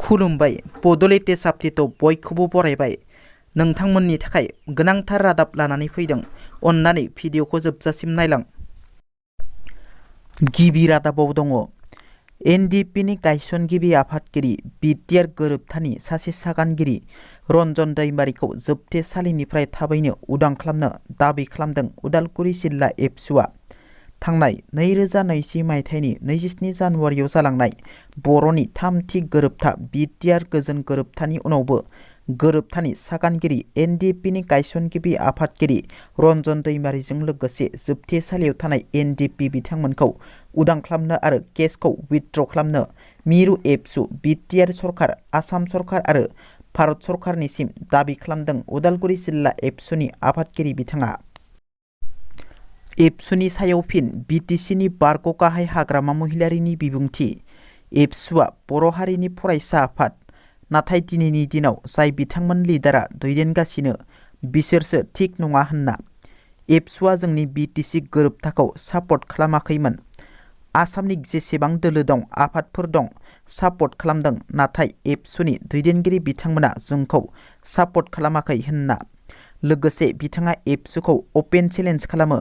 खुलुमबाय बड'लेण्ड साप्तिथ' बयखौबो बरायबाय। नोंथांमोननि थाखाय गोनांथार रादाब लानानै फैदों। अन्नानै भिडिअखौ जोबजासिम नायलां। गिबि रादाबाव दङ एनडिपिनि गायसनगिरि आफादगिरि बिटिआर गोरोबथानि सासे सागानगिरि रन्जन दैमारिखौ जोबथेसालिनिफ्राय थाबैनो उदां खालामनो दाबि खालामदों उदालगुरि जिल्ला एबसुआ। थांनाय 2020 मायथाइनि 27 जानुवारियाव जालांनाय बर'नि थामथि गोरोबथा बिटिआर गोजोन गोरोबथानि उनावबो गोरोबथानि सागानगिरि एनडिपिनि गायसनगिरि आफादगिरि रन्जन दैमारिजों लोगोसे जोबथेसालियाव थानाय एनडिपि बिथांमोनखौ उदां खालामनो आरो केसखौ उइथड्र खालामनो मिरु एबसु बिटिआर सरकार, आसाम सरकार आरो भारत सरकारनिसिम दाबि खालामदों उदालगुरि जिल्ला एबसुनि आफादगिरि बिथाङा। एबसुनि सायाव फिन बिटिसिनि बारग' गाहाय हाग्रामा महिलारिनि बिबुंथि। एबसुआ बर' हारिनि फरायसा आफाद, नाथाय दिनैनि दिनाव जाय बिथांमोन लिडारा दैदेनगासिनो बिसोरसो थिग नङा होनना एबसुआ जोंनि बिटिसि गोरोबथाखौ सापर्ट खालामाखैमोन। आसामनि जेसेबां दोलो दं, आफादफोर दं, सापर्ट खालामदों, नाथाय एबसुनि दैदेनगिरि बिथांमोना जोंखौ सापर्ट खालामाखै होनना लोगोसे बिथाङा एबसुखौ अपेन चेलेन्ज खालामो।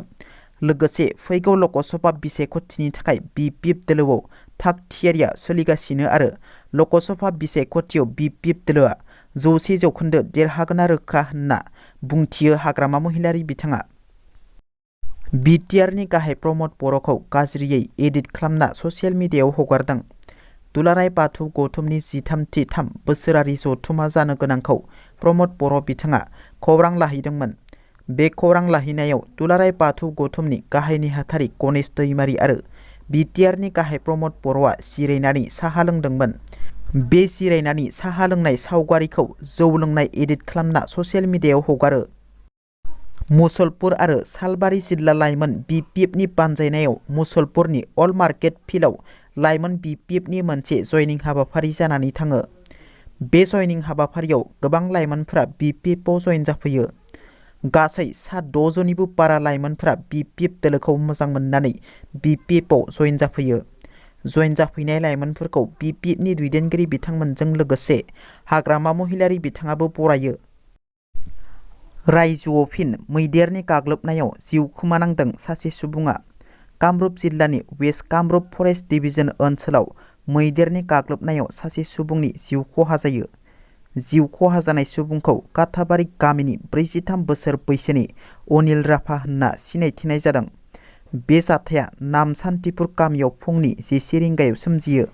लोगोसे फैगौ लकसभा बिसायख'थिनि थाखाय बिपिएफ दोलोआव थाग थियारिया सोलिगासिनो आरो लकसभा बिसायख'थियाव बिपिएफ दोलोआ 100% देरहागोना रोखा होनना बुंथियो हाग्रामा महिलारि बिथाङा। बिटिआरनि गाहाय प्रमद बर'खौ गाज्रियै एडिट खालामना ससियेल मिडियायाव हगारदों। दुलाराय बाथौ गौथुमनि 13 बोसोरारि जथुमा जानो गोनांखौ प्रमद बर' बिथाङा खौरां लाहैदोंमोन। बे खौरां लाहैनायाव दुलाराय बाथौ गौथुमनि गाहाय नेहाथारि गणेश दैमारि आरो बिटिआरनि गाहाय प्रमद बर'आ जिरायनानै साहा लोंदोंमोन। बे जिरायनानै साहा लोंनाय सावगारिखौ जौ लोंनाय एडिट खालामना ससियेल मिडियायाव हगारो। मुसलपुर आरो सालबारि जिल्ला लाइमोन बिपिएफनि बानजायनायाव मुसलपुरनि अल्ड मार्केट फिल्डआव लाइमोन बिपिएफनि मोनसे जयनिं हाबाफारि जानानै थाङो। बे जयनिं हाबाफारियाव गोबां लाइमोनफोरा बिपिएफआव जयेन जाफैयो। गासै सा 6 जननिबो बारा लाइमोनफोरा बिपिएफ दोलोखौ मोजां मोननानै बिपिएफआव जयेन जाफैयो। जयेन जाफैनाय लाइमोनफोरखौ बिपिएफनि दैदेनगिरि बिथांमोनजों लोगोसे हाग्रामा महिलारि बिथाङाबो बरायो। रायजोआव फिन मैदेरनि गाग्लोबनायाव जिउ खोमानांदों सासे सुबुङा। कामरुप जिल्लानि वेस्ट कामरुप फरेस्ट डिभिजन ओनसोलाव मैदेरनि गाग्लोबनायाव सासे सुबुंनि जिउ खहा जायो। जिउ खहा जानाय सुबुंखौ काथाबारि गामिनि 43 बोसोर बैसोनि अनिल राभा होनना सिनायथिनाय जादों। बे जाथाया नामसान्तिपुर गामियाव फुंनि 11 रिंगायाव सोमजियो।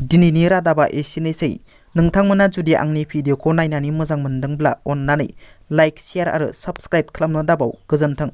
दिनैनि रादाबा एसेनोसै। नोंथांमोना जुदि आंनि भिडिअखौ नायनानै मोजां मोनदोंब्ला अन्नानै लाइक, शेयार आरो साबस्क्राइब खालामनो दाबाव। गोजोन्थों।